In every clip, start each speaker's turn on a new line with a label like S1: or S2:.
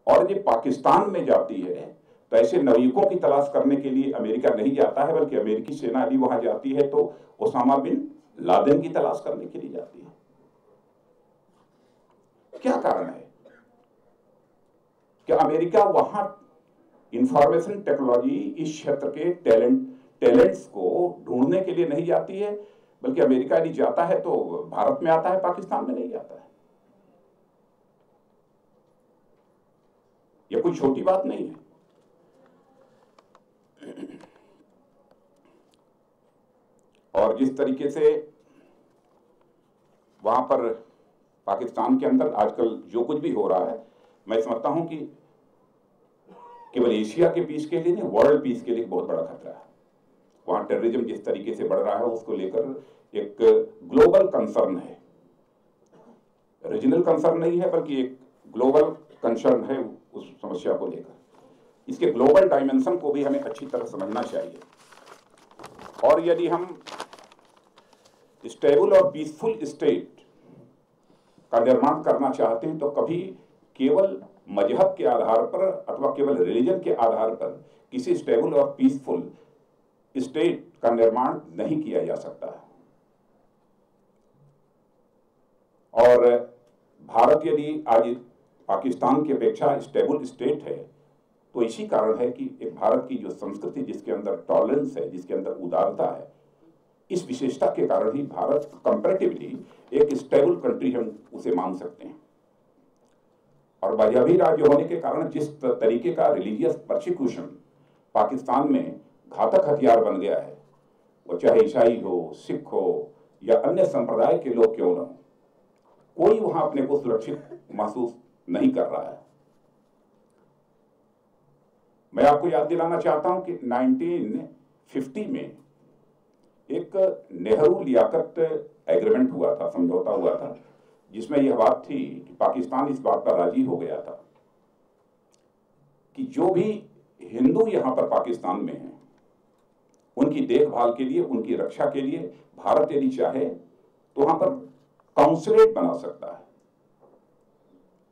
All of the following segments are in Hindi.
S1: और ये पाकिस्तान में जाती है तो ऐसे नवयुवकों की तलाश करने के लिए अमेरिका नहीं जाता है, बल्कि अमेरिकी सेना यदि वहां जाती है तो ओसामा बिन लादेन की तलाश करने के लिए जाती है। क्या कारण है कि अमेरिका वहां इंफॉर्मेशन टेक्नोलॉजी इस क्षेत्र के टैलेंट्स को ढूंढने के लिए नहीं जाती है, बल्कि अमेरिका यदि जाता है तो भारत में आता है, पाकिस्तान में नहीं जाता है। यह कोई छोटी बात नहीं है। और जिस तरीके से वहां पर पाकिस्तान के अंदर आजकल जो कुछ भी हो रहा है, मैं समझता हूं कि केवल एशिया के पीस के लिए नहीं, वर्ल्ड पीस के लिए बहुत बड़ा खतरा है। वहां टेररिज्म जिस तरीके से बढ़ रहा है उसको लेकर एक ग्लोबल कंसर्न है, रीजनल कंसर्न नहीं है, बल्कि एक ग्लोबल कंसर्न है उस समस्या को लेकर। इसके ग्लोबल डायमेंशन को भी हमें अच्छी तरह समझना चाहिए। और यदि हम स्टेबल और पीसफुल स्टेट का निर्माण करना चाहते हैं तो कभी केवल मजहब के आधार पर अथवा केवल रिलीजन के आधार पर किसी स्टेबल और पीसफुल स्टेट का निर्माण नहीं किया जा सकता है। और भारत यदि आज पाकिस्तान की अपेक्षा स्टेबल स्टेट है तो इसी कारण है कि एक भारत की जो संस्कृति, जिसके अंदर टॉलरेंस है, जिसके अंदर उदारता है, इस विशेषता के कारण ही भारत कंपैरेटिवली एक स्टेबल कंट्री हम उसे मान सकते हैं। और मजहबी राज्य होने के कारण जिस तरीके का रिलीजियस परसिक्यूशन पाकिस्तान में घातक हथियार बन गया है, वो चाहे ईसाई हो, सिख हो या अन्य संप्रदाय के लोग क्यों न हो, कोई वहां अपने को सुरक्षित महसूस नहीं कर रहा है। मैं आपको याद दिलाना चाहता हूं कि 1950 में एक नेहरू लियाकत एग्रीमेंट हुआ था, समझौता हुआ था, जिसमें यह बात थी कि पाकिस्तान इस बात पर राजी हो गया था कि जो भी हिंदू यहां पर पाकिस्तान में हैं, उनकी देखभाल के लिए, उनकी रक्षा के लिए भारत यदि चाहे तो वहां पर काउंसलेट बना सकता है।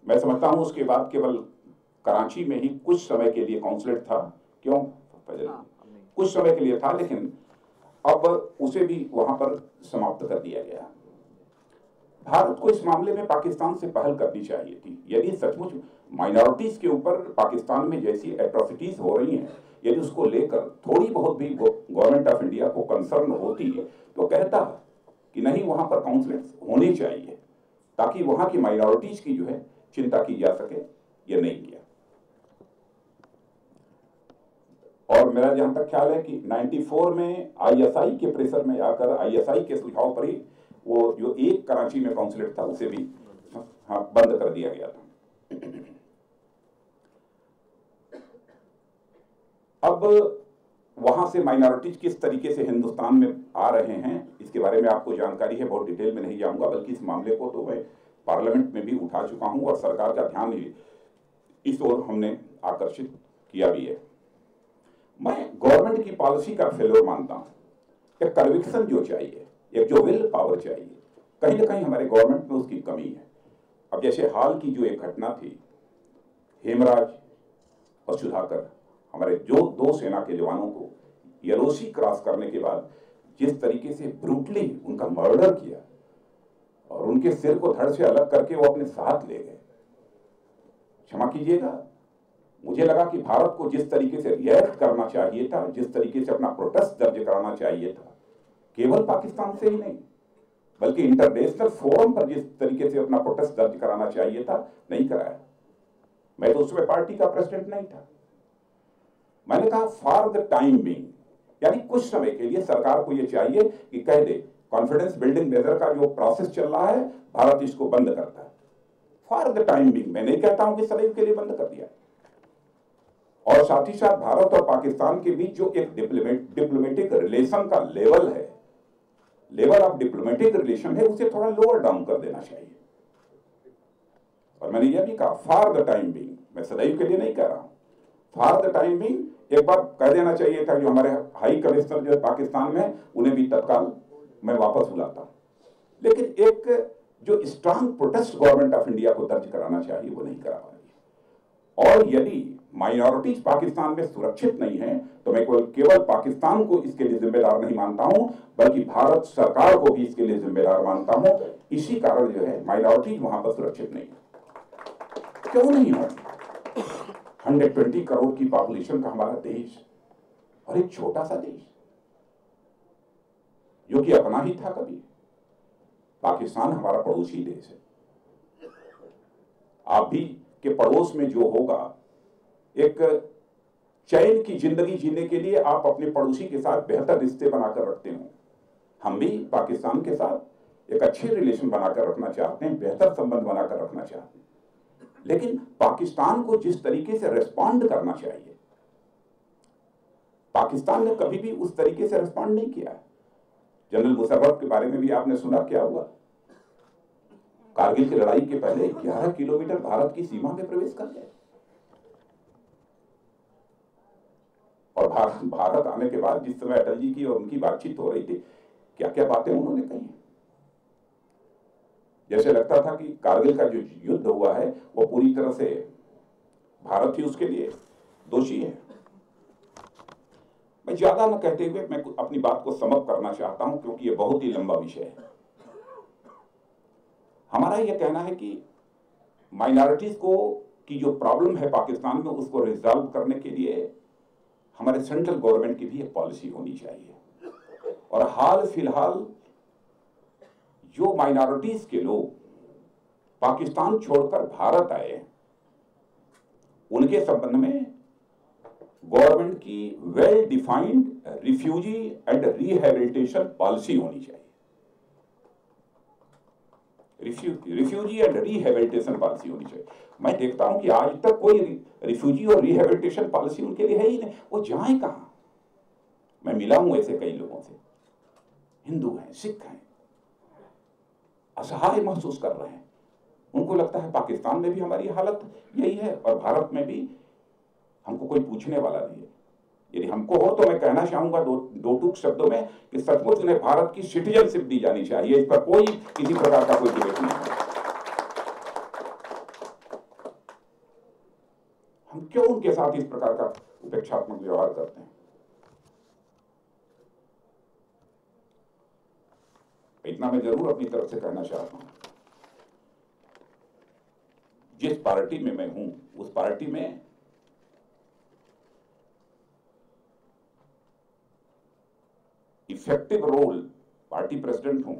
S1: मैं समझता हूं उसके बाद केवल कराची में ही कुछ समय के लिए काउंसलेट था, क्यों कुछ समय के लिए था, लेकिन अब उसे भी वहां पर समाप्त कर दिया गया। भारत को इस मामले में पाकिस्तान से पहल करनी चाहिए थी। यदि सचमुच माइनॉरिटीज के ऊपर पाकिस्तान में जैसी एट्रोसिटीज हो रही हैं, यदि उसको लेकर थोड़ी बहुत भी गवर्नमेंट ऑफ इंडिया को कंसर्न होती है तो कहता कि नहीं, वहां पर काउंसलेट्स होने चाहिए ताकि वहां की माइनॉरिटीज की जो है चिंता की जा सके। ये नहीं किया। और मेरा जहां तक ख्याल है कि 94 में आईएसआई के प्रेशर में आकर, आईएसआई के सुझाव पर ही वो जो एक कराची में काउंसलेट था उसे भी बंद कर दिया गया था। अब वहां से माइनॉरिटीज किस तरीके से हिंदुस्तान में आ रहे हैं, इसके बारे में आपको जानकारी है, बहुत डिटेल में नहीं जाऊंगा, बल्कि इस मामले को तो मैं पार्लियामेंट में भी उठा चुका हूं और सरकार का ध्यान ही इस ओर हमने आकर्षित किया भी है। मैं गवर्नमेंट की पॉलिसी का फेल्योर मानता हूं। एक कन्विक्शन जो चाहिए, एक जो विल पावर चाहिए, कहीं ना कहीं हमारे गवर्नमेंट में उसकी कमी है। अब जैसे हाल की जो एक घटना थी, हेमराज और सुधाकर, हमारे जो दो सेना के जवानों को यलोसी क्रॉस करने के बाद जिस तरीके से ब्रूटली उनका मर्डर किया और उनके सिर को धड़ से अलग करके वो अपने साथ ले गए। क्षमा कीजिएगा, मुझे लगा कि भारत को जिस तरीके से रिएक्ट करना चाहिए था, जिस तरीके से अपना प्रोटेस्ट दर्ज कराना चाहिए था, केवल पाकिस्तान से ही नहीं बल्कि इंटरनेशनल फोरम पर जिस तरीके से अपना प्रोटेस्ट दर्ज कराना चाहिए था, नहीं कराया। मैं तो उसमें पार्टी का प्रेसिडेंट नहीं था। मैंने कहा फॉर द टाइम बीइंग, यानी कुछ समय के लिए सरकार को यह चाहिए कि कह दे कॉन्फिडेंस बिल्डिंग मेजर का जो प्रोसेस चल रहा है, भारत इसको बंद करता है। फॉर द टाइम बीइंग, मैं नहीं कहता हूं कि सदैव के लिए बंद कर दिया। और साथ ही साथ भारत और पाकिस्तान के बीच जो एक डिप्लोमेटिक रिलेशन का लेवल है, लेवल ऑफ डिप्लोमेटिक रिलेशन है, उसे थोड़ा लोअर डाउन कर देना चाहिए। और मैंने यह भी कहा फॉर द टाइम बीइंग, मैं सदैव के लिए नहीं कह रहा हूं, फॉर द टाइम बीइंग एक बार कह देना चाहिए था। जो हमारे हाई कमिश्नर जो पाकिस्तान में, उन्हें भी तत्काल मैं वापस बुलाता हूं। लेकिन एक जो strong protest government of India को दर्ज कराना चाहिए वो नहीं करा पाई। और यदि माइनॉरिटीज पाकिस्तान में सुरक्षित नहीं है तो मैं केवल पाकिस्तान को इसके लिए जिम्मेदार नहीं मानता हूं, बल्कि भारत सरकार को भी इसके लिए जिम्मेदार मानता हूं। इसी कारण जो है माइनॉरिटीज वहां पर सुरक्षित नहीं है। क्यों नहीं हो? 120 करोड़ की पॉपुलेशन का हमारा देश और एक छोटा सा देश जो कि अपना ही था कभी। पाकिस्तान हमारा पड़ोसी देश है। आप भी के पड़ोस में जो होगा, एक चैन की जिंदगी जीने के लिए आप अपने पड़ोसी के साथ बेहतर रिश्ते बनाकर रखते हो। हम भी पाकिस्तान के साथ एक अच्छे रिलेशन बनाकर रखना चाहते हैं, बेहतर संबंध बनाकर रखना चाहते हैं। लेकिन पाकिस्तान को जिस तरीके से रिस्पॉन्ड करना चाहिए, पाकिस्तान ने कभी भी उस तरीके से रिस्पॉन्ड नहीं किया है। जनरल मुशर्रफ के बारे में भी आपने सुना, क्या हुआ? कारगिल की लड़ाई के पहले 11 किलोमीटर भारत की सीमा में प्रवेश कर गए और भारत आने के बाद जिस समय अटल जी की और उनकी बातचीत हो रही थी, क्या क्या बातें उन्होंने कही। जैसे लगता था कि कारगिल का जो युद्ध हुआ है वो पूरी तरह से भारत ही उसके लिए दोषी है। मैं ज्यादा न कहते हुए मैं अपनी बात को समअप करना चाहता हूं, क्योंकि ये बहुत ही लंबा विषय है। हमारा यह कहना है कि माइनॉरिटीज को की जो प्रॉब्लम है पाकिस्तान में, उसको रिजॉल्व करने के लिए हमारे सेंट्रल गवर्नमेंट की भी एक पॉलिसी होनी चाहिए। और हाल फिलहाल जो माइनॉरिटीज के लोग पाकिस्तान छोड़कर भारत आए, उनके संबंध में गवर्नमेंट की well defined refugee and rehabilitation policy होनी चाहिए। रिफ्यूजी एंड रिहेबिलिटेशन पॉलिसी होनी चाहिए। मैं देखता हूं कि आज तक कोई रिफ्यूजी और रिहेबिलिटेशन पॉलिसी उनके लिए है ही नहीं। वो जाए कहां? मैं मिला हूं ऐसे कई लोगों से, हिंदू हैं, सिख हैं, असहाय महसूस कर रहे हैं। उनको लगता है पाकिस्तान में भी हमारी हालत यही है और भारत में भी हमको कोई पूछने वाला नहीं है। यदि हमको हो तो मैं कहना चाहूंगा दो टूक शब्दों में कि सचमुच उन्हें भारत की सिटीजनशिप दी जानी चाहिए। इस पर कोई किसी प्रकार का कोई डिबेट नहीं है। हम क्यों उनके साथ इस प्रकार का उपेक्षात्मक व्यवहार करते हैं? इतना मैं जरूर अपनी तरफ से कहना चाहता हूं, जिस पार्टी में मैं हूं उस पार्टी में इफेक्टिव रोल पार्टी प्रेसिडेंट हूं,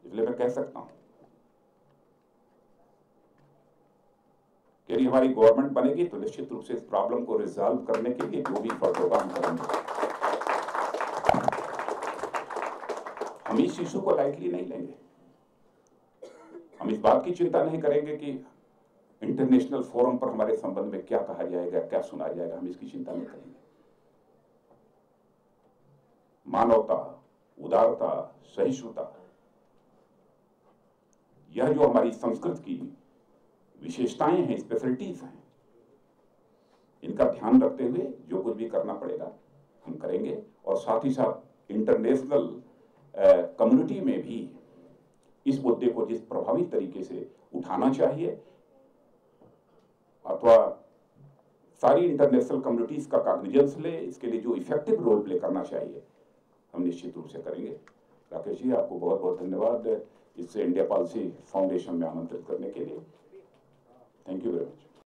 S1: इसलिए मैं कह सकता हूं कि यदि हमारी गवर्नमेंट बनेगी तो निश्चित रूप से इस प्रॉब्लम को रिजॉल्व करने के लिए जो भी फर्क होगा हम करेंगे। हम इस इशू को लाइटली नहीं लेंगे। हम इस बात की चिंता नहीं करेंगे कि इंटरनेशनल फोरम पर हमारे संबंध में क्या कहा जाएगा, क्या सुना जाएगा। हम इसकी चिंता नहीं करेंगे। मानवता, उदारता, सहिष्णुता, यह जो हमारी संस्कृति की विशेषताएं हैं, स्पेशलिटीज हैं, इनका ध्यान रखते हुए जो कुछ भी करना पड़ेगा हम करेंगे। और साथ ही साथ इंटरनेशनल कम्युनिटी में भी इस मुद्दे को जिस प्रभावी तरीके से उठाना चाहिए, अथवा सारी इंटरनेशनल कम्युनिटीज का कॉग्निजेंस ले, इसके लिए जो इफेक्टिव रोल प्ले करना चाहिए हम निश्चित रूप से करेंगे। राकेश जी, आपको बहुत बहुत धन्यवाद इससे इंडिया पॉलिसी फाउंडेशन में आमंत्रित करने के लिए। Thank you very much.